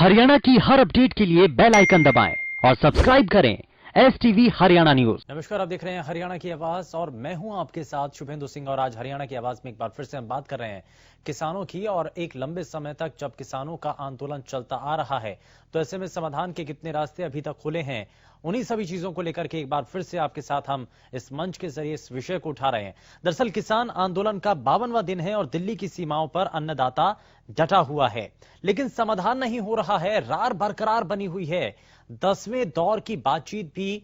हरियाणा की हर अपडेट के लिए बेल आइकन दबाएं और सब्सक्राइब करें STV हरियाणा न्यूज। नमस्कार, आप देख रहे हैं हरियाणा की आवाज और मैं हूं आपके साथ शुभेंदु सिंह। और आज हरियाणा की आवाज में एक बार फिर से हम बात कर रहे हैं किसानों की। और एक लंबे समय तक जब किसानों का आंदोलन चलता आ रहा है तो ऐसे में समाधान के कितने रास्ते अभी तक खुले हैं, उन्हीं सभी चीजों को लेकर के एक बार फिर से आपके साथ हम इस मंच के जरिए इस विषय को उठा रहे हैं। दरअसल किसान आंदोलन का 52वां दिन है और दिल्ली की सीमाओं पर अन्नदाता डटा हुआ है, लेकिन समाधान नहीं हो रहा है। रार बरकरार बनी हुई है। 10वें दौर की बातचीत भी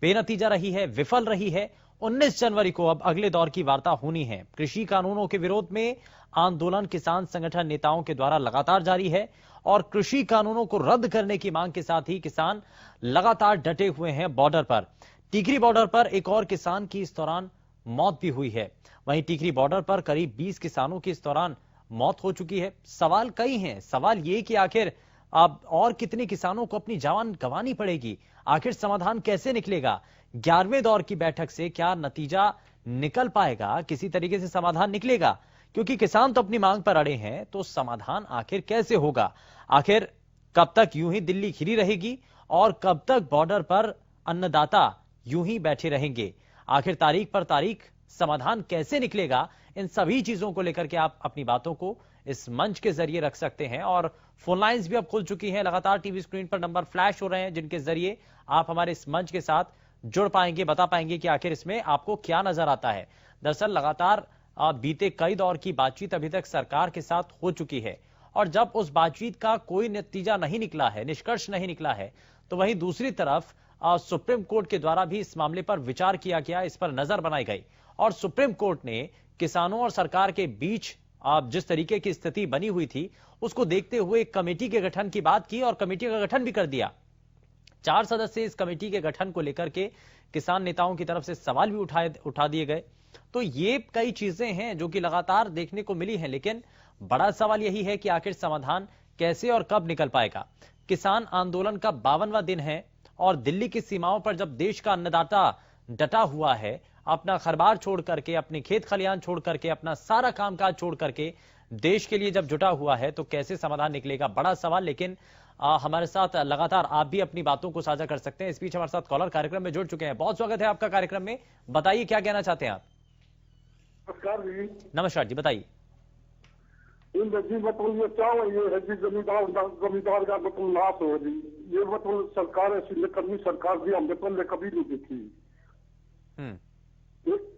बेनतीजा रही है, विफल रही है। 19 जनवरी को अब अगले दौर की वार्ता होनी है। कृषि कानूनों के विरोध में आंदोलन किसान संगठन नेताओं के द्वारा लगातार जारी है और कृषि कानूनों को रद्द करने की मांग के साथ ही किसान लगातार डटे हुए हैं बॉर्डर पर। टीकरी बॉर्डर पर एक और किसान की इस दौरान मौत भी हुई है। वहीं टीकरी बॉर्डर पर करीब 20 किसानों की इस दौरान मौत हो चुकी है। सवाल कई हैं। सवाल ये कि आखिर अब और कितने किसानों को अपनी जान गंवानी पड़ेगी, आखिर समाधान कैसे निकलेगा? 11वें दौर की बैठक से क्या नतीजा निकल पाएगा? किसी तरीके से समाधान निकलेगा? क्योंकि किसान तो अपनी मांग पर अड़े हैं, तो समाधान आखिर कैसे होगा? आखिर कब तक यूं ही दिल्ली घिरी रहेगी और कब तक बॉर्डर पर अन्नदाता यूं ही बैठे रहेंगे? आखिर तारीख पर तारीख समाधान कैसे निकलेगा? इन सभी चीजों को लेकर के आप अपनी बातों को इस मंच के जरिए रख सकते हैं। और फोन लाइंस भी अब खुल चुकी हैं। लगातार टीवी स्क्रीन पर नंबर फ्लैश हो रहे हैं जिनके जरिए आप हमारे इस मंच के साथ जुड़ पाएंगे, बता पाएंगे कि आखिर इसमें आपको क्या नजर आता है। दरअसल लगातार बीते कई दौर की बातचीत अभी तक सरकार के साथ हो चुकी है और जब उस बातचीत का कोई नतीजा नहीं निकला है, निष्कर्ष नहीं निकला है, तो वहीं दूसरी तरफ सुप्रीम कोर्ट के द्वारा भी इस मामले पर विचार किया गया, इस पर नजर बनाई गई और सुप्रीम कोर्ट ने किसानों और सरकार के बीच जिस तरीके की स्थिति बनी हुई थी उसको देखते हुए एक कमेटी के गठन की बात की और कमेटी का गठन भी कर दिया। 4 सदस्य इस कमेटी के गठन को लेकर के किसान नेताओं की तरफ से सवाल भी उठा दिए गए। तो ये कई चीजें हैं जो कि लगातार देखने को मिली हैं, लेकिन बड़ा सवाल यही है कि आखिर समाधान कैसे और कब निकल पाएगा। किसान आंदोलन का 52वां दिन है और दिल्ली की सीमाओं पर जब देश का अन्नदाता डटा हुआ है, अपना खरबार छोड़ करके, अपने खेत खलियान छोड़ करके, अपना सारा कामकाज छोड़ करके देश के लिए जब जुटा हुआ है, तो कैसे समाधान निकलेगा? बड़ा सवाल। लेकिन हमारे साथ लगातार आप भी अपनी बातों को साझा कर सकते हैं। इस बीच हमारे साथ कॉलर कार्यक्रम में जुड़ चुके हैं। बहुत स्वागत है आपका कार्यक्रम में। बताइए क्या कहना चाहते हैं आप? नमस्कार जी। नमस्कार जी, बताइए। ये क्या हो, ये है जी जमींदार का नाश हो जी। ये सरकार ऐसी करनी, सरकार भी हमने पहले कभी नहीं देखी।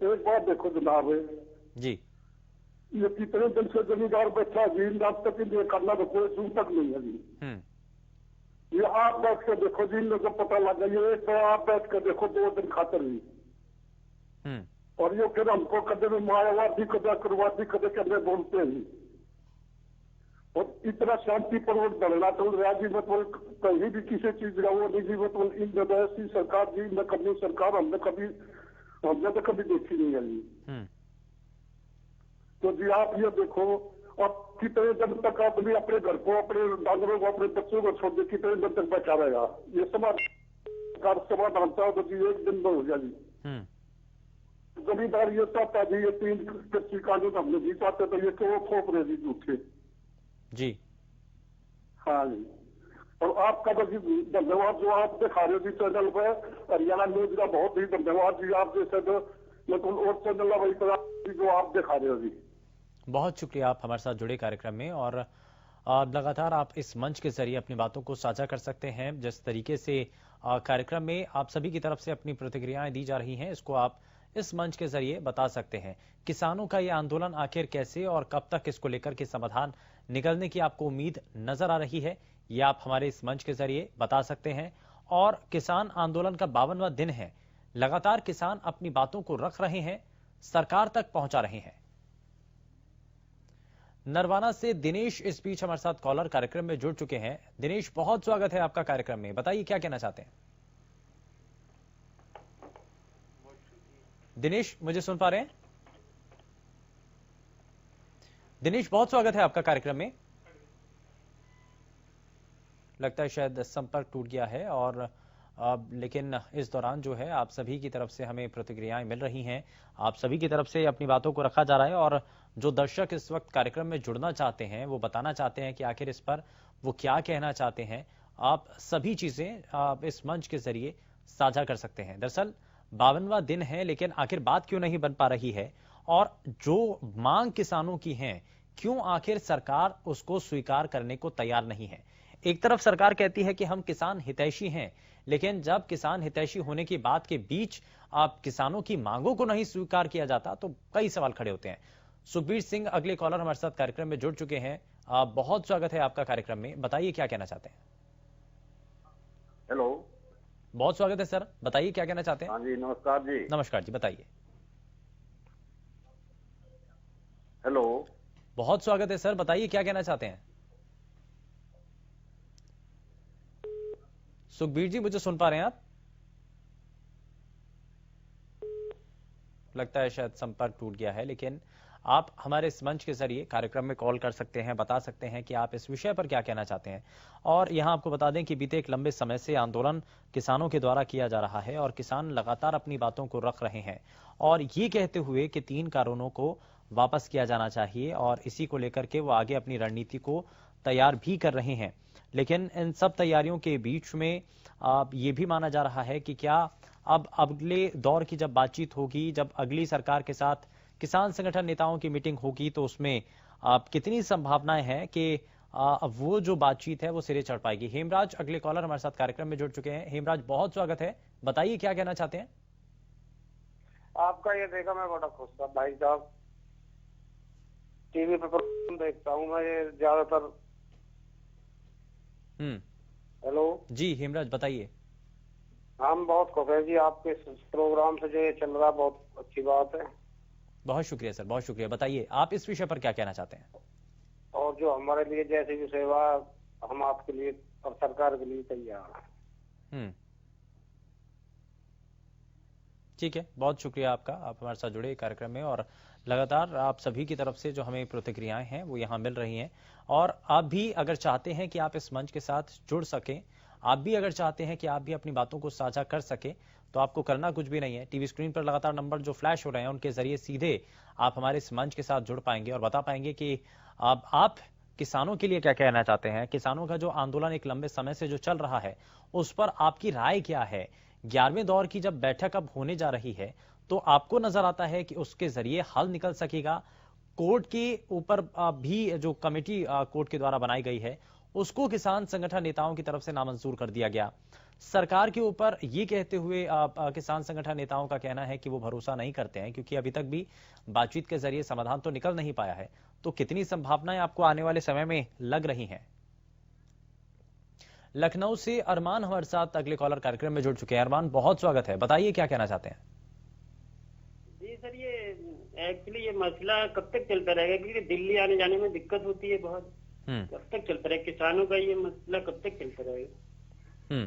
एक बात देखो जनाब जी, ये कितने दिन से जमींदार बैठा जी, आज तक इन्हें करना तो कोई सुन तक नहीं है जी। ये आप बैठ के देखो जी, इनको पता लगा। ये तो आप बैठ के देखो 2 दिन खातर ही और ये फिर हमको कदे में मायावादी कदे करवादी कदे करने बोलते हैं। और इतना शांतिपूर्वक धरना चल रहा जी, मतलब कहीं भी किसी चीज का वो नहीं जी। मतलब इन ऐसी सरकार जी, न कभी सरकार हमने तो कभी देखी नहीं है जी। तो जी आप ये देखो, अब कितने दिन तक आदमी अपने घर को, अपने जानवरों को, अपने बच्चों को छोड़ दे, कितने दिन तक बचा रहेगा? ये समाधान चाहो तो जी एक दिन में हो गया जी। जमींदार ये चाहता जी, ये 3 कृषि कानून हमने जी चाहते, तो ये क्यों थोप रहे जी झूठे जी। हाँ जी। और आपका तो जी धन्यवाद जो आप दिखा रहे हो जी चैनल पर, हरियाणा न्यूज का बहुत ही धन्यवाद जी। आप जैसे तो मतलब और चैनल वही जो आप दिखा रहे हो जी। बहुत शुक्रिया, आप हमारे साथ जुड़े कार्यक्रम में और लगातार आप इस मंच के जरिए अपनी बातों को साझा कर सकते हैं। जिस तरीके से कार्यक्रम में आप सभी की तरफ से अपनी प्रतिक्रियाएं दी जा रही हैं, इसको आप इस मंच के जरिए बता सकते हैं। किसानों का यह आंदोलन आखिर कैसे और कब तक इसको लेकर के समाधान निकलने की आपको उम्मीद नजर आ रही है, ये आप हमारे इस मंच के जरिए बता सकते हैं। और किसान आंदोलन का 52वां दिन है, लगातार किसान अपनी बातों को रख रहे हैं, सरकार तक पहुंचा रहे हैं। नरवाना से दिनेश इस बीच हमारे साथ कॉलर कार्यक्रम में जुड़ चुके हैं। दिनेश, बहुत स्वागत है आपका कार्यक्रम में। बताइए क्या कहना चाहते हैं? दिनेश, मुझे सुन पा रहे हैं? दिनेश, बहुत स्वागत है आपका कार्यक्रम में। लगता है शायद संपर्क टूट गया है और लेकिन इस दौरान जो है आप सभी की तरफ से हमें प्रतिक्रियाएं मिल रही हैं, आप सभी की तरफ से अपनी बातों को रखा जा रहा है और जो दर्शक इस वक्त कार्यक्रम में जुड़ना चाहते हैं, वो बताना चाहते हैं कि आखिर इस पर वो क्या कहना चाहते हैं, आप सभी चीजें आप इस मंच के जरिए साझा कर सकते हैं। दरअसल 52वां दिन है, लेकिन आखिर बात क्यों नहीं बन पा रही है, और जो मांग किसानों की है, क्यों आखिर सरकार उसको स्वीकार करने को तैयार नहीं है। एक तरफ सरकार कहती है कि हम किसान हितैषी हैं, लेकिन जब किसान हितैषी होने की बात के बीच आप किसानों की मांगों को नहीं स्वीकार किया जाता, तो कई सवाल खड़े होते हैं। सुखबीर सिंह अगले कॉलर हमारे साथ कार्यक्रम में जुड़ चुके हैं। बहुत स्वागत है आपका कार्यक्रम में, बताइए क्या कहना चाहते हैं। हेलो, बहुत स्वागत है सर, बताइए क्या कहना चाहते हैं। हाँ जी, नमस्कार जी। नमस्कार जी, बताइए। हेलो, बहुत स्वागत है सर, बताइए क्या कहना चाहते हैं। सुखबीर जी, मुझे सुन पा रहे हैं आप? लगता है शायद संपर्क टूट गया है, लेकिन आप हमारे इस मंच के जरिए कार्यक्रम में कॉल कर सकते हैं, बता सकते हैं कि आप इस विषय पर क्या कहना चाहते हैं। और यहां आपको बता दें कि बीते एक लंबे समय से आंदोलन किसानों के द्वारा किया जा रहा है और किसान लगातार अपनी बातों को रख रहे हैं, और ये कहते हुए कि 3 कानूनों को वापस किया जाना चाहिए, और इसी को लेकर के वो आगे अपनी रणनीति को तैयार भी कर रहे हैं। लेकिन इन सब तैयारियों के बीच में ये भी माना जा रहा है कि क्या अब अगले दौर की जब बातचीत होगी, जब अगली सरकार के साथ किसान संगठन नेताओं की मीटिंग होगी, तो उसमें कितनी संभावनाएं हैं कि वो जो बातचीत है वो सिरे चढ़ पाएगी। हेमराज अगले कॉलर हमारे साथ कार्यक्रम में जुड़ चुके हैं। हेमराज, बहुत स्वागत है, बताइए क्या कहना चाहते हैं। आपका ये देखा मैं बड़ा खुश था भाई साहब, टीवी पे प्रोग्राम देखता हूँ मैं ये ज्यादातर। हेलो जी हेमराज, बताइए। हम बहुत खुश है जी आपके प्रोग्राम से, जो ये चल रहा बहुत अच्छी बात है। बहुत शुक्रिया सर, बहुत शुक्रिया। बताइए आप इस विषय पर क्या कहना चाहते हैं। और जो हमारे लिए जैसी भी सेवा, हम आपके लिए और सरकार के लिए तैयार हैं। ठीक है, बहुत शुक्रिया आपका, आप हमारे साथ जुड़े कार्यक्रम में, और लगातार आप सभी की तरफ से जो हमें प्रतिक्रियाएं हैं वो यहाँ मिल रही हैं। और आप भी अगर चाहते हैं कि आप इस मंच के साथ जुड़ सकें, आप भी अगर चाहते हैं कि आप भी अपनी बातों को साझा कर सके, तो आपको करना कुछ भी नहीं है। टीवी स्क्रीन पर लगातार नंबर जो फ्लैश हो रहे हैं, उनके जरिए सीधे आप हमारे इस मंच के साथ जुड़ पाएंगे और बता पाएंगे कि आप किसानों के लिए क्या कहना चाहते हैं। किसानों का जो आंदोलन एक लंबे समय से जो चल रहा है, उस पर आपकी राय क्या है। 11वें दौर की जब बैठक अब होने जा रही है, तो आपको नजर आता है कि उसके जरिए हल निकल सकेगा। कोर्ट के ऊपर भी जो कमेटी कोर्ट के द्वारा बनाई गई है, उसको किसान संगठन नेताओं की तरफ से नामंजूर कर दिया गया। सरकार के ऊपर ये कहते हुए किसान संगठन नेताओं का कहना है कि वो भरोसा नहीं करते हैं, क्योंकि अभी तक भी बातचीत के जरिए समाधान तो निकल नहीं पाया है। तो कितनी संभावनाएं आपको आने वाले समय में लग रही हैं। लखनऊ से अरमान हमारे साथ अगले कॉलर कार्यक्रम में जुड़ चुके हैं। अरमान, बहुत स्वागत है, बताइए क्या कहना चाहते हैं। जी सर, ये एक्चुअली ये मसला कब तक चलता रहेगा, क्योंकि दिल्ली आने जाने में दिक्कत होती है बहुत। कब तक चलता रहेगा किसानों का ये मसला, कब तक चलता रहेगा।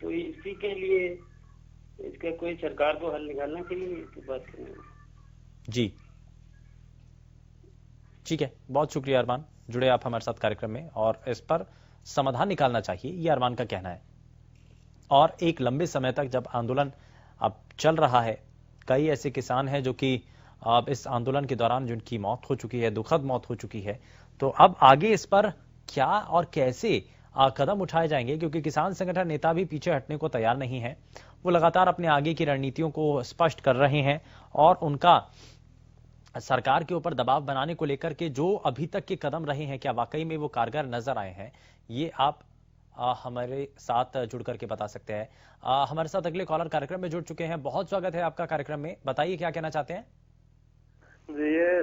तो इसी के लिए इसका कोई सरकार को हल निकालना चाहिए, इसकी बात करनी जी। ठीक है, बहुत शुक्रिया अरमान, जुड़े आप हमारे साथ कार्यक्रम में, और इस पर समाधान निकालना चाहिए, ये अरमान का कहना है। और एक लंबे समय तक जब आंदोलन अब चल रहा है, कई ऐसे किसान हैं जो कि अब इस आंदोलन के दौरान जिनकी मौत हो चुकी है, दुखद मौत हो चुकी है, तो अब आगे इस पर क्या और कैसे कदम उठाए जाएंगे, क्योंकि किसान संगठन नेता भी पीछे हटने को तैयार नहीं है। वो लगातार अपने आगे की रणनीतियों को स्पष्ट कर रहे हैं, और उनका सरकार के ऊपर दबाव बनाने को लेकर के जो अभी तक के कदम रहे हैं, क्या वाकई में वो कारगर नजर आए हैं, ये आप हमारे साथ जुड़ करके बता सकते हैं। हमारे साथ अगले कॉलर कार्यक्रम में जुड़ चुके हैं। बहुत स्वागत है आपका कार्यक्रम में, बताइए क्या कहना चाहते हैं। जी, ये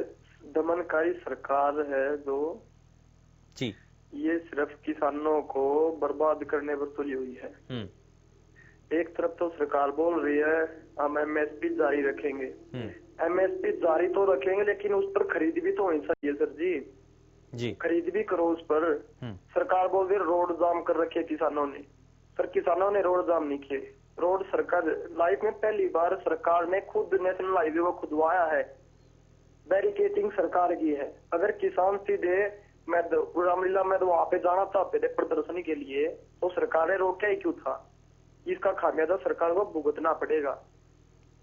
दमनकारी सरकार है जो जी, ये सिर्फ किसानों को बर्बाद करने पर तुली हुई है। एक तरफ तो सरकार बोल रही है हम एमएसपी जारी रखेंगे। एमएसपी जारी तो रखेंगे, लेकिन उस पर खरीद भी तो होनी चाहिए सर जी। खरीद भी करो उस पर। सरकार बोल रही है रोड जाम कर रखे किसानों ने। सर, किसानों ने रोड जाम नहीं किए। रोड सरकार लाइफ में पहली बार सरकार ने खुद नेशनल हाईवे को खुदवाया है। बैरिकेटिंग सरकार की है। अगर किसान सीधे रामलीला में वहां पे जाना चाहते थे प्रदर्शनी के लिए, तो सरकार ने रोका ही क्यों था। इसका खामियाजा सरकार को भुगतना पड़ेगा।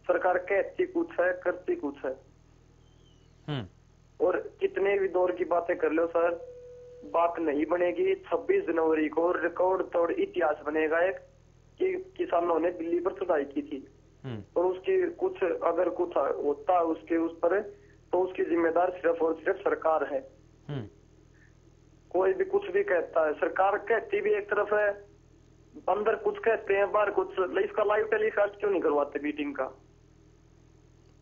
सरकार कहती कुछ है, करती कुछ है। और कितने भी दौर की बातें कर लो सर, बात नहीं बनेगी। 26 जनवरी को रिकॉर्ड तोड़ इतिहास बनेगा एक, कि किसानों ने दिल्ली पर चढ़ाई की थी और उसकी कुछ अगर कुछ होता उसके उस पर, तो उसकी जिम्मेदार सिर्फ और सिर्फ सरकार है। कोई भी कुछ भी कहता है, सरकार कहती भी एक तरफ है, अंदर कुछ कहते हैं, बाहर कुछ। इसका लाइव टेलीकास्ट क्यों नहीं करवाते मीटिंग का?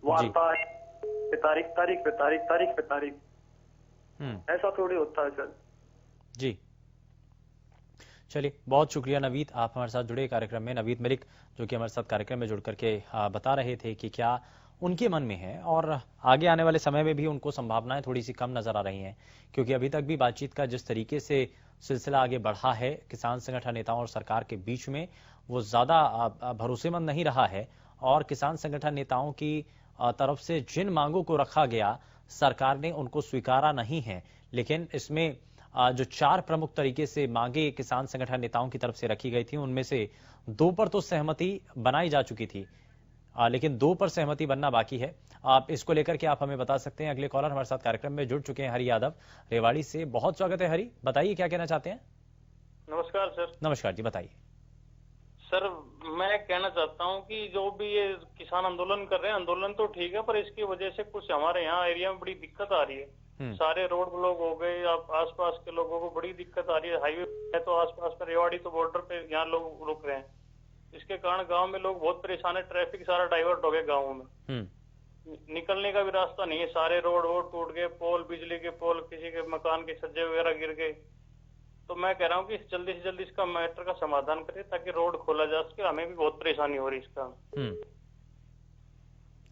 वार्ता है तारीख पे तारीख। ऐसा थोड़ी होता है सर। जी चलिए, बहुत शुक्रिया नवीद, आप हमारे साथ जुड़े कार्यक्रम में। नवीद मलिक जो कि हमारे साथ कार्यक्रम में जुड़ करके बता रहे थे कि क्या उनके मन में है और आगे आने वाले समय में भी उनको संभावनाएं थोड़ी सी कम नजर आ रही हैं, क्योंकि अभी तक भी बातचीत का जिस तरीके से सिलसिला आगे बढ़ा है किसान संगठन नेताओं और सरकार के बीच में, वो ज्यादा भरोसेमंद नहीं रहा है। और किसान संगठन नेताओं की तरफ से जिन मांगों को रखा गया, सरकार ने उनको स्वीकारा नहीं है। लेकिन इसमें जो 4 प्रमुख तरीके से मांगे किसान संगठन नेताओं की तरफ से रखी गई थी, उनमें से 2 पर तो सहमति बनाई जा चुकी थी, लेकिन 2 पर सहमति बनना बाकी है। आप इसको लेकर के आप हमें बता सकते हैं। अगले कॉलर हमारे साथ कार्यक्रम में जुड़ चुके हैं हरि यादव रेवाड़ी से। बहुत स्वागत है हरि, बताइए क्या कहना चाहते हैं। नमस्कार सर। नमस्कार जी, बताइए। सर मैं कहना चाहता हूं कि जो भी ये किसान आंदोलन कर रहे हैं, आंदोलन तो ठीक है, पर इसकी वजह से कुछ हमारे यहाँ एरिया में बड़ी दिक्कत आ रही है। सारे रोड ब्लॉक हो गए, आसपास के लोगों को बड़ी दिक्कत आ रही है। हाईवे है तो आसपास में, रेवाड़ी तो बॉर्डर पे यहाँ लोग रुक रहे हैं। इसके कारण गांव में लोग बहुत परेशान है, ट्रैफिक सारा डाइवर्ट हो गया गाँव में। निकलने का भी रास्ता नहीं है, सारे रोड वोड टूट गए, पोल बिजली के पोल, किसी के मकान के छज्जे वगैरह गिर गए। तो मैं कह रहा हूँ कि जल्दी से जल्दी इसका मैटर का समाधान करें ताकि रोड खोला जा सके। हमें भी बहुत परेशानी हो रही है इसका।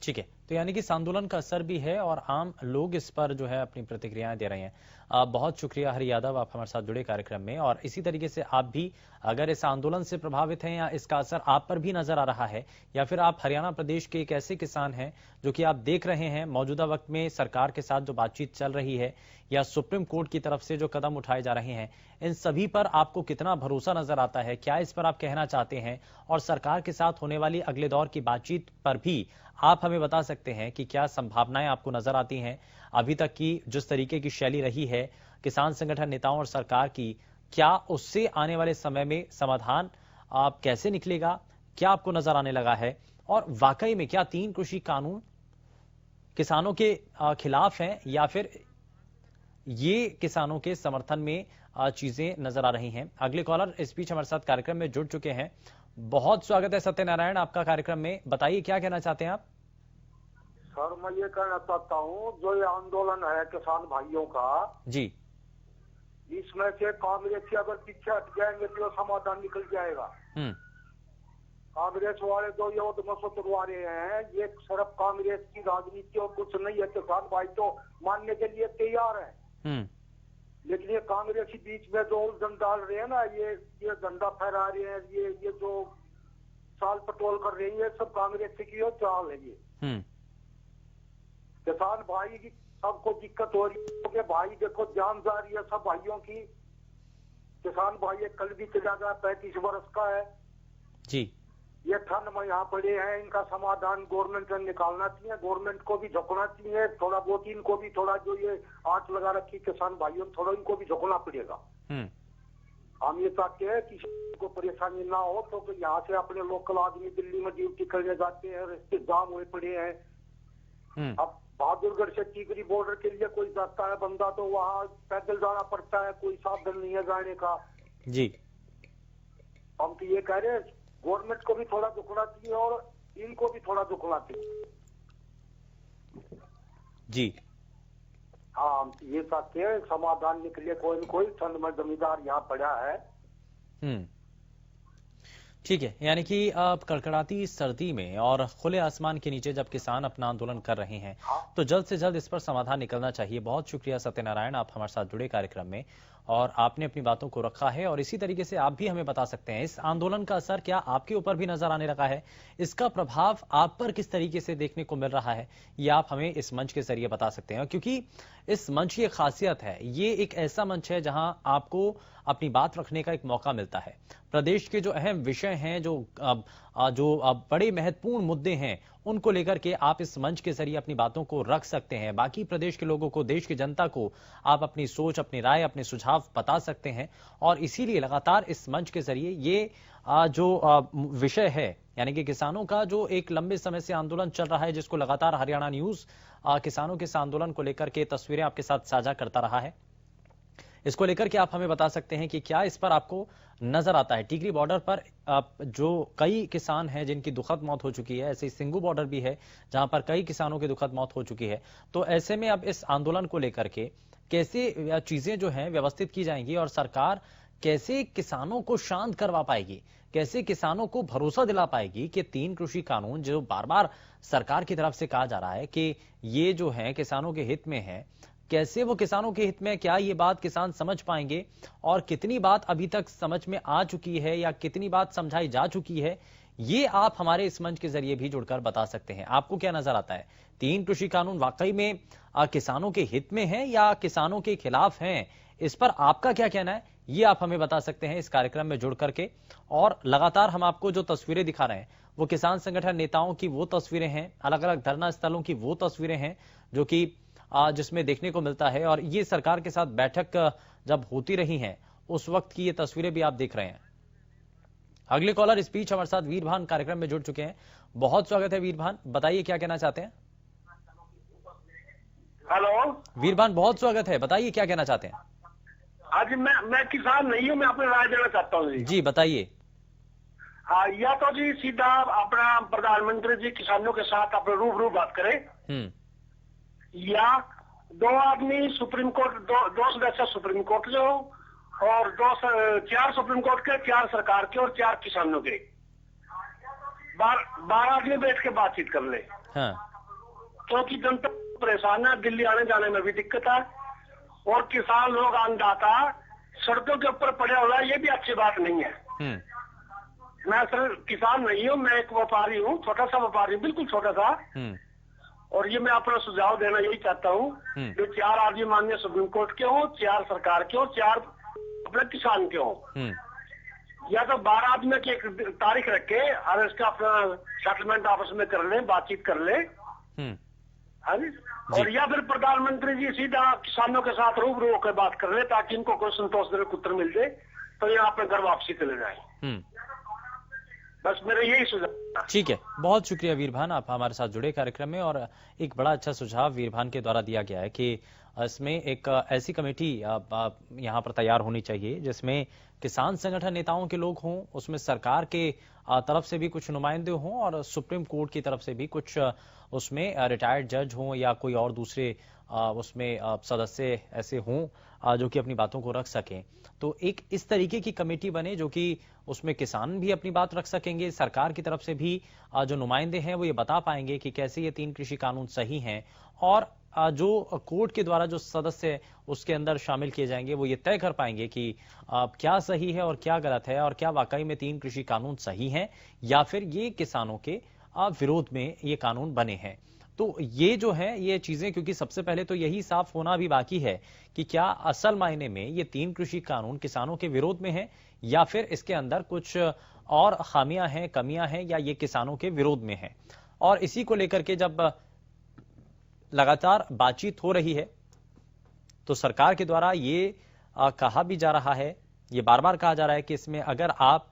ठीक है, तो यानी कि इस आंदोलन का असर भी है और आम लोग इस पर जो है अपनी प्रतिक्रियाएं दे रहे हैं। बहुत शुक्रिया हरि यादव, आप हमारे साथ जुड़े कार्यक्रम में। और इसी तरीके से आप भी अगर इस आंदोलन से प्रभावित हैं या इसका असर आप पर भी नजर आ रहा है, या फिर आप हरियाणा प्रदेश के एक ऐसे किसान हैं जो कि आप देख रहे हैं मौजूदा वक्त में सरकार के साथ जो बातचीत चल रही है या सुप्रीम कोर्ट की तरफ से जो कदम उठाए जा रहे हैं, इन सभी पर आपको कितना भरोसा नजर आता है, क्या इस पर आप कहना चाहते हैं, और सरकार के साथ होने वाली अगले दौर की बातचीत पर भी आप हमें बता सकते हैं कि क्या संभावनाएं आपको नजर आती हैं। अभी तक की जिस तरीके की शैली रही है किसान संगठन नेताओं और सरकार की, क्या उससे आने वाले समय में समाधान आप कैसे निकलेगा, क्या आपको नजर आने लगा है, और वाकई में क्या 3 कृषि कानून किसानों के खिलाफ हैं या फिर ये किसानों के समर्थन में चीजें नजर आ रही हैं। अगले कॉलर इस बीच हमारे साथ कार्यक्रम में जुड़ चुके हैं। बहुत स्वागत है सत्यनारायण आपका कार्यक्रम में, बताइए क्या कहना चाहते हैं आप। सर मैं ये कहना चाहता हूँ, जो ये आंदोलन है किसान भाइयों का जी, इसमें से कांग्रेस से अगर पीछे हट जाएंगे तो समाधान निकल जाएगा। कांग्रेस वाले जो ये उद्यम करवा रहे हैं, ये सिर्फ कांग्रेस की राजनीति और कुछ नहीं है। किसान भाई तो मानने के लिए तैयार है, लेकिन ये कांग्रेस ही बीच में जो उलझन डाल रहे हैं ना, ये झंडा फहरा रहे हैं, ये जो साल पटोल कर रही है, सब कांग्रेस की चाल है। ये किसान भाई की सबको दिक्कत हो रही है। भाई देखो जान जा रही है सब भाइयों की। किसान भाई कल भी चला गया, 35 वर्ष का है जी। ये ठंड में यहाँ पड़े हैं, इनका समाधान गवर्नमेंट ने निकालना चाहिए। गवर्नमेंट को भी झुकना चाहिए थोड़ा बहुत, इनको भी थोड़ा जो ये आंच लगा रखी किसान भाइयों, थोड़ा इनको भी झुकना पड़ेगा। हम ये चाहते हैं कि किसी को परेशानी ना हो, तो यहाँ से अपने लोकल आदमी दिल्ली में ड्यूटी करने जाते हैं, रिश्ते जाम हुए पड़े हैं। अब बहादुरगढ़ से टीकरी बॉर्डर के लिए कोई जाता है बंदा तो वहाँ पैदल जाना पड़ता है, कोई साधन नहीं है जाने का जी। हम तो ये कह रहे हैं गवर्नमेंट को भी थोड़ा झुकना चाहिए और इनको भी थोड़ा झुकना चाहिए जी। हाँ, हम ये चाहते हैं समाधान निकले कोई न कोई। ठंड में जमींदार यहाँ पड़ा है। ठीक है, यानी कि कड़कड़ाती सर्दी में और खुले आसमान के नीचे जब किसान अपना आंदोलन कर रहे हैं, तो जल्द से जल्द इस पर समाधान निकलना चाहिए। बहुत शुक्रिया सत्यनारायण, आप हमारे साथ जुड़े कार्यक्रम में और आपने अपनी बातों को रखा है। और इसी तरीके से आप भी हमें बता सकते हैं इस आंदोलन का असर क्या आपके ऊपर भी नजर आने लगा है, इसका प्रभाव आप पर किस तरीके से देखने को मिल रहा है, ये आप हमें इस मंच के जरिए बता सकते हैं। क्योंकि इस मंच की एक खासियत है, ये एक ऐसा मंच है जहां आपको अपनी बात रखने का एक मौका मिलता है। प्रदेश के जो अहम विषय हैं, जो बड़े महत्वपूर्ण मुद्दे हैं, उनको लेकर के आप इस मंच के जरिए अपनी बातों को रख सकते हैं। बाकी प्रदेश के लोगों को, देश की जनता को आप अपनी सोच, अपनी राय, अपने सुझाव बता सकते हैं। और इसीलिए लगातार इस मंच के जरिए ये जो विषय है, यानी कि किसानों का जो एक लंबे समय से आंदोलन चल रहा है, जिसको लगातार हरियाणा न्यूज किसानों के इस आंदोलन को लेकर के तस्वीरें आपके साथ साझा करता रहा है। इसको लेकर के आप हमें बता सकते हैं कि क्या इस पर आपको नजर आता है। टिकरी बॉर्डर पर जो कई किसान हैं जिनकी दुखद मौत हो चुकी है, ऐसे ही सिंगू बॉर्डर भी है जहां पर कई किसानों की दुखद मौत हो चुकी है। तो ऐसे में अब इस आंदोलन को लेकर के कैसे चीजें जो हैं व्यवस्थित की जाएंगी और सरकार कैसे किसानों को शांत करवा पाएगी, कैसे किसानों को भरोसा दिला पाएगी कि 3 कृषि कानून जो बार बार सरकार की तरफ से कहा जा रहा है कि ये जो है किसानों के हित में है, कैसे वो किसानों के हित में, क्या ये बात किसान समझ पाएंगे और कितनी बात अभी तक समझ में आ चुकी है या कितनी बात समझाई जा चुकी है, ये आप हमारे इस मंच के जरिए भी जुड़कर बता सकते हैं। आपको क्या नजर आता है, 3 कृषि कानून वाकई में किसानों के हित में है या किसानों के खिलाफ हैं? इस पर आपका क्या कहना है, ये आप हमें बता सकते हैं इस कार्यक्रम में जुड़ करके। और लगातार हम आपको जो तस्वीरें दिखा रहे हैं वो किसान संगठन नेताओं की वो तस्वीरें हैं, अलग अलग धरना स्थलों की वो तस्वीरें हैं जो कि जिसमें देखने को मिलता है। और ये सरकार के साथ बैठक जब होती रही हैं उस वक्त की ये तस्वीरें भी आप देख रहे हैं। अगले कॉलर इस बीच हमारे साथ वीरभान कार्यक्रम में जुड़ चुके हैं। बहुत स्वागत है वीरभान, बताइए क्या कहना चाहते हैं। हेलो वीरभान, बहुत स्वागत है, बताइए क्या कहना चाहते हैं। आज मैं किसान नहीं हूँ, मैं अपनी राय देना चाहता हूँ जी। जी बताइए। हाँ, या तो जी सीधा अपना प्रधानमंत्री जी किसानों के साथ अपने रूबरू बात करें, या 2 आदमी सुप्रीम कोर्ट, दो सदस्य सुप्रीम कोर्ट जो और 4 सुप्रीम कोर्ट के, 4 सरकार के और 4 किसानों के, 12 आदमी बैठ के बातचीत कर ले। हाँ। क्योंकि जनता परेशान है, दिल्ली आने जाने में भी दिक्कत है और किसान लोग अन्नदाता सड़कों के ऊपर पड़े हुआ है, ये भी अच्छी बात नहीं है। मैं सर किसान नहीं हूँ, मैं एक व्यापारी हूँ, छोटा सा व्यापारी, बिल्कुल छोटा सा। और ये मैं अपना सुझाव देना यही चाहता हूँ जो 4 आदमी माननीय सुप्रीम कोर्ट के हों, 4 सरकार के हों, 4 अपने किसान के हों, या तो 12 आदमी की एक तारीख रख के और इसका अपना सेटलमेंट आपस में कर ले, बातचीत कर ले, है जी? और या फिर प्रधानमंत्री जी सीधा किसानों के साथ रूबरू होकर बात कर ले ताकि इनको कोई संतोषजनक उत्तर मिल जाए तो ये अपने घर वापसी चले जाए। बस मेरा यही सुझाव। ठीक है, बहुत शुक्रिया वीरभान, आप हमारे साथ जुड़े कार्यक्रम में। और एक बड़ा अच्छा सुझाव वीरभान के द्वारा दिया गया है कि इसमें एक ऐसी कमेटी यहाँ पर तैयार होनी चाहिए जिसमें किसान संगठन नेताओं के लोग हों, उसमें सरकार के तरफ से भी कुछ नुमाइंदे हों और सुप्रीम कोर्ट की तरफ से भी कुछ उसमें रिटायर्ड जज हों या कोई और दूसरे उसमें सदस्य ऐसे हों जो कि अपनी बातों को रख सकें। तो एक इस तरीके की कमेटी बने जो कि उसमें किसान भी अपनी बात रख सकेंगे, सरकार की तरफ से भी जो नुमाइंदे हैं वो ये बता पाएंगे कि कैसे ये 3 कृषि कानून सही हैं, और जो कोर्ट के द्वारा जो सदस्य उसके अंदर शामिल किए जाएंगे वो ये तय कर पाएंगे कि क्या सही है और क्या गलत है, और क्या वाकई में 3 कृषि कानून सही हैं या फिर ये किसानों के विरोध में ये कानून बने हैं। तो ये जो है ये चीजें, क्योंकि सबसे पहले तो यही साफ होना भी बाकी है कि क्या असल मायने में ये 3 कृषि कानून किसानों के विरोध में है या फिर इसके अंदर कुछ और खामियां हैं, कमियां हैं, या ये किसानों के विरोध में है। और इसी को लेकर के जब लगातार बातचीत हो रही है तो सरकार के द्वारा ये कहा भी जा रहा है, ये बार बार कहा जा रहा है कि इसमें अगर आप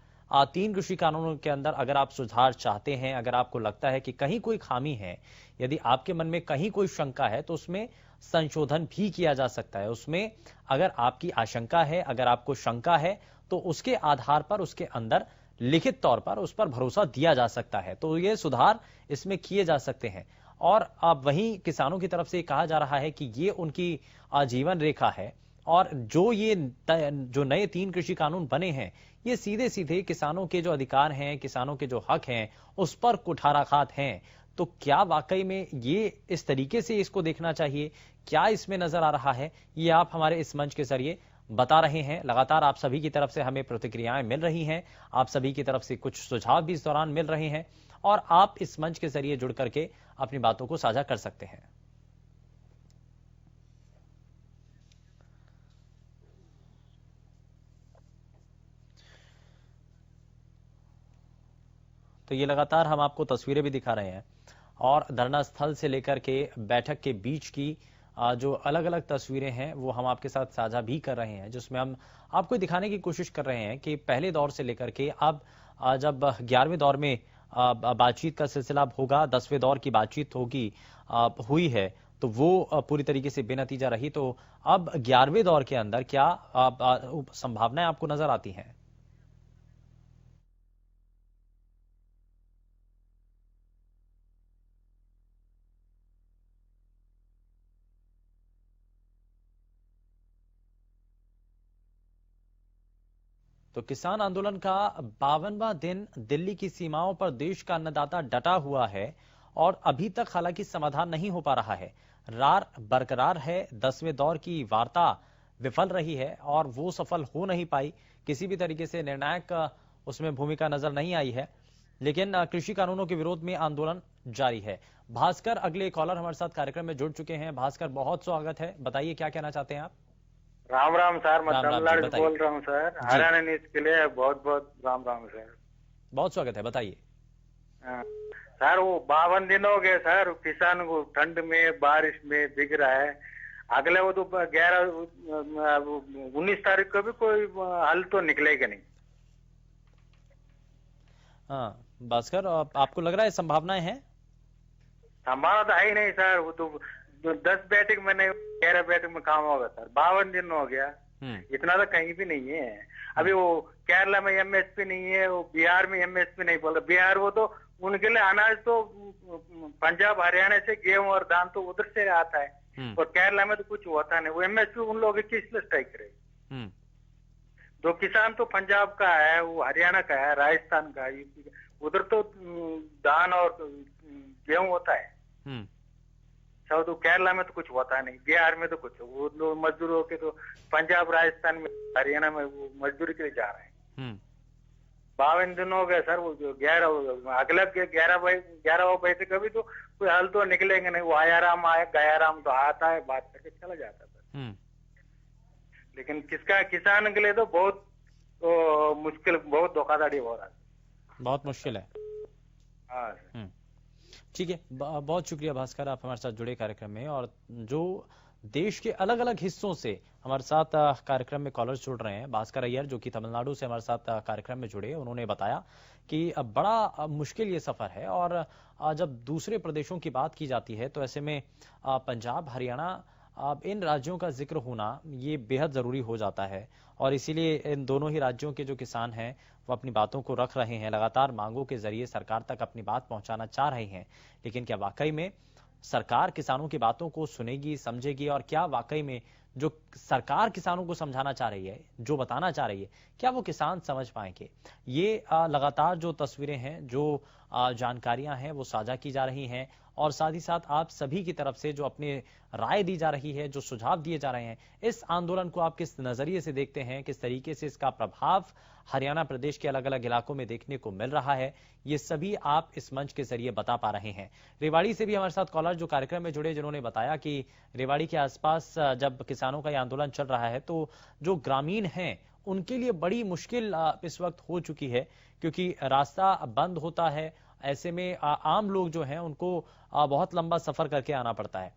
3 कृषि कानूनों के अंदर अगर आप सुधार चाहते हैं, अगर आपको लगता है कि कहीं कोई खामी है, यदि आपके मन में कहीं कोई शंका है तो उसमें संशोधन भी किया जा सकता है। उसमें अगर आपकी आशंका है, अगर आपको शंका है तो उसके आधार पर उसके अंदर लिखित तौर पर उस पर भरोसा दिया जा सकता है, तो ये सुधार इसमें किए जा सकते हैं। और अब वहीं किसानों की तरफ से कहा जा रहा है कि ये उनकी आजीवन रेखा है और जो नए 3 कृषि कानून बने हैं ये सीधे सीधे किसानों के जो अधिकार हैं, किसानों के जो हक हैं उस पर कुठाराघात हैं। तो क्या वाकई में ये इस तरीके से इसको देखना चाहिए, क्या इसमें नजर आ रहा है, ये आप हमारे इस मंच के जरिए बता रहे हैं। लगातार आप सभी की तरफ से हमें प्रतिक्रियाएं मिल रही हैं, आप सभी की तरफ से कुछ सुझाव भी इस दौरान मिल रहे हैं और आप इस मंच के जरिए जुड़ करके अपनी बातों को साझा कर सकते हैं। तो ये लगातार हम आपको तस्वीरें भी दिखा रहे हैं और धरना स्थल से लेकर के बैठक के बीच की जो अलग अलग तस्वीरें हैं वो हम आपके साथ साझा भी कर रहे हैं, जिसमें हम आपको दिखाने की कोशिश कर रहे हैं कि पहले दौर से लेकर के अब जब 11वें दौर में बातचीत का सिलसिला होगा, 10वें दौर की बातचीत हुई है तो वो पूरी तरीके से बेनतीजा रही। तो अब 11वें दौर के अंदर क्या संभावनाएं आपको नजर आती हैं? तो किसान आंदोलन का 52वां दिन दिल्ली की सीमाओं पर देश का अन्नदाता डटा हुआ है और अभी तक हालांकि समाधान नहीं हो पा रहा है। रार बरकरार है। 10वें दौर की वार्ता विफल रही है और वो सफल हो नहीं पाई। किसी भी तरीके से निर्णायक उसमें भूमिका नजर नहीं आई है, लेकिन कृषि कानूनों के विरोध में आंदोलन जारी है। भास्कर अगले कॉलर हमारे साथ कार्यक्रम में जुड़ चुके हैं। भास्कर, बहुत स्वागत है, बताइए क्या कहना चाहते हैं आप? राम राम सर, मैं राम राम जी, तमिलनाडु से बताइए। बोल रहा हूँ सर। हरियाणा न्यूज के लिए बहुत बहुत राम राम सर। बहुत स्वागत है, बताइए। हाँ, सर वो 52 दिन हो गए सर, किसान को ठंड में बारिश में बिक रहा है। अगले वो तो 19 तारीख को भी कोई हल तो निकलेगा नहीं। हाँ भास्कर, आपको लग रहा है संभावनाएं हैं? संभावना तो है ही नहीं सर। वो तो 10 बैठक में नहीं, 11 बैठक में काम होगा सर। 52 दिन हो गया, इतना तो कहीं भी नहीं है। अभी वो केरला में एमएसपी नहीं है, वो बिहार में एमएसपी नहीं बोल रहा। बिहार वो तो उनके लिए अनाज तो पंजाब हरियाणा से गेहूं और धान तो उधर से आता है, और केरला में तो कुछ होता नहीं। वो एमएसपी उन लोगों की किस लिए स्ट्राइक करेगी? जो किसान तो पंजाब का है, वो हरियाणा का है, राजस्थान का है, यूपी का, उधर तो धान और गेहूं होता है। तो केरला में तो कुछ होता नहीं, बिहार में तो कुछ। वो लोग मजदूरों के तो पंजाब राजस्थान में हरियाणा में वो मजदूरी के लिए जा रहे हैं। 52 दिन हो गए सर। वो जो 11 बजे कभी तो कोई हल तो निकलेंगे नहीं। वो आयाराम आया गयाराम तो आता है, बात करके चला जाता सर। लेकिन किसान के लिए तो बहुत मुश्किल, बहुत धोखाधड़ी हो रहा है, बहुत मुश्किल है। हाँ ठीक है, बहुत शुक्रिया भास्कर, आप हमारे साथ जुड़े कार्यक्रम में। और जो देश के अलग अलग हिस्सों से हमारे साथ कार्यक्रम में कॉलर्स जुड़ रहे हैं, भास्कर अय्यर जो कि तमिलनाडु से हमारे साथ कार्यक्रम में जुड़े, उन्होंने बताया कि बड़ा मुश्किल ये सफर है। और जब दूसरे प्रदेशों की बात की जाती है तो ऐसे में पंजाब, हरियाणा, इन राज्यों का जिक्र होना ये बेहद जरूरी हो जाता है। और इसीलिए इन दोनों ही राज्यों के जो किसान हैं वो अपनी बातों को रख रहे हैं, लगातार मांगों के जरिए सरकार तक अपनी बात पहुंचाना चाह रहे हैं। लेकिन क्या वाकई में सरकार किसानों की बातों को सुनेगी, समझेगी? और क्या वाकई में जो सरकार किसानों को समझाना चाह रही है, जो बताना चाह रही है, क्या वो किसान समझ पाएंगे? ये लगातार जो तस्वीरें हैं, जो जानकारियां हैं वो साझा की जा रही हैं। और साथ ही साथ आप सभी की तरफ से जो अपनी राय दी जा रही है, जो सुझाव दिए जा रहे हैं, इस आंदोलन को आप किस नजरिए से देखते हैं, किस तरीके से इसका प्रभाव हरियाणा प्रदेश के अलग अलग इलाकों में देखने को मिल रहा है, ये सभी आप इस मंच के जरिए बता पा रहे हैं। रेवाड़ी से भी हमारे साथ कॉलर जो कार्यक्रम में जुड़े, जिन्होंने बताया कि रेवाड़ी के आसपास जब किसानों का यह आंदोलन चल रहा है तो जो ग्रामीण हैं उनके लिए बड़ी मुश्किल इस वक्त हो चुकी है, क्योंकि रास्ता बंद होता है। ऐसे में आम लोग जो हैं उनको बहुत लंबा सफर करके आना पड़ता है।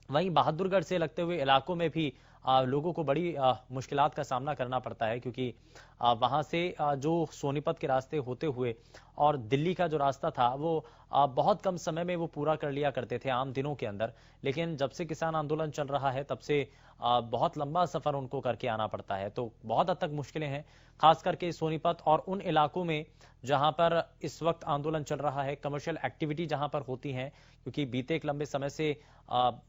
वहीं बहादुरगढ़ से लगते हुए इलाकों में भी लोगों को बड़ी मुश्किलात का सामना करना पड़ता है, क्योंकि वहां से जो सोनीपत के रास्ते होते हुए और दिल्ली का जो रास्ता था वो बहुत कम समय में वो पूरा कर लिया करते थे आम दिनों के अंदर। लेकिन जब से किसान आंदोलन चल रहा है तब से बहुत लंबा सफर उनको करके आना पड़ता है। तो बहुत हद तक मुश्किलें हैं, खास करके सोनीपत और उन इलाकों में जहां पर इस वक्त आंदोलन चल रहा है, कमर्शियल एक्टिविटी जहां पर होती हैं, क्योंकि बीते एक लंबे समय से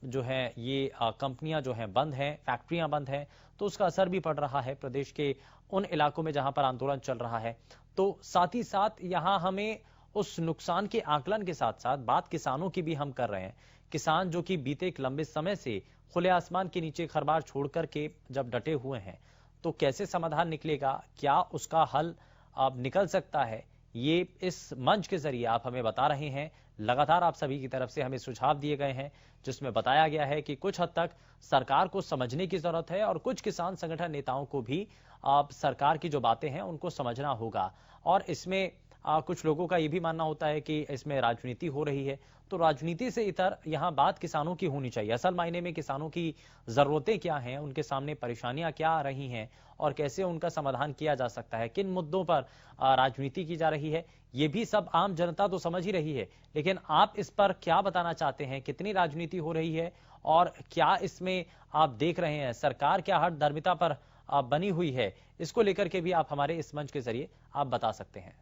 जो है ये कंपनियां जो हैं बंद हैं, फैक्ट्रियां बंद हैं, तो उसका असर भी पड़ रहा है प्रदेश के उन इलाकों में जहां पर आंदोलन चल रहा है। तो साथ ही साथ यहां हमें उस नुकसान के आकलन के साथ साथ बात किसानों की भी हम कर रहे हैं। किसान जो कि बीते एक लंबे समय से खुले आसमान के नीचे घर बार छोड़ करके जब डटे हुए हैं, तो कैसे समाधान निकलेगा, क्या उसका हल अब निकल सकता है, ये इस मंच के जरिए आप हमें बता रहे हैं। लगातार आप सभी की तरफ से हमें सुझाव दिए गए हैं, जिसमें बताया गया है कि कुछ हद तक सरकार को समझने की जरूरत है और कुछ किसान संगठन नेताओं को भी सरकार की जो बातें हैं उनको समझना होगा। और इसमें कुछ लोगों का ये भी मानना होता है कि इसमें राजनीति हो रही है। तो राजनीति से इतर यहाँ बात किसानों की होनी चाहिए। असल मायने में किसानों की जरूरतें क्या हैं, उनके सामने परेशानियां क्या आ रही हैं और कैसे उनका समाधान किया जा सकता है, किन मुद्दों पर राजनीति की जा रही है, ये भी सब आम जनता तो समझ ही रही है। लेकिन आप इस पर क्या बताना चाहते हैं, कितनी राजनीति हो रही है और क्या इसमें आप देख रहे हैं सरकार क्या हठ धर्मिता पर बनी हुई है, इसको लेकर के भी आप हमारे इस मंच के जरिए आप बता सकते हैं।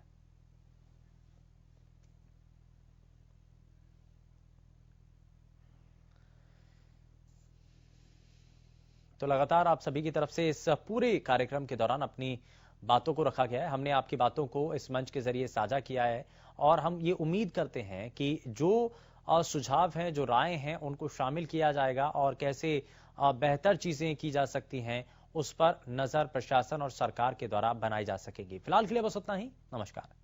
तो लगातार आप सभी की तरफ से इस पूरे कार्यक्रम के दौरान अपनी बातों को रखा गया है। हमने आपकी बातों को इस मंच के जरिए साझा किया है और हम ये उम्मीद करते हैं कि जो सुझाव हैं, जो राय हैं, उनको शामिल किया जाएगा और कैसे बेहतर चीजें की जा सकती हैं उस पर नजर प्रशासन और सरकार के द्वारा बनाई जा सकेगी। फिलहाल के लिए बस उतना ही। नमस्कार।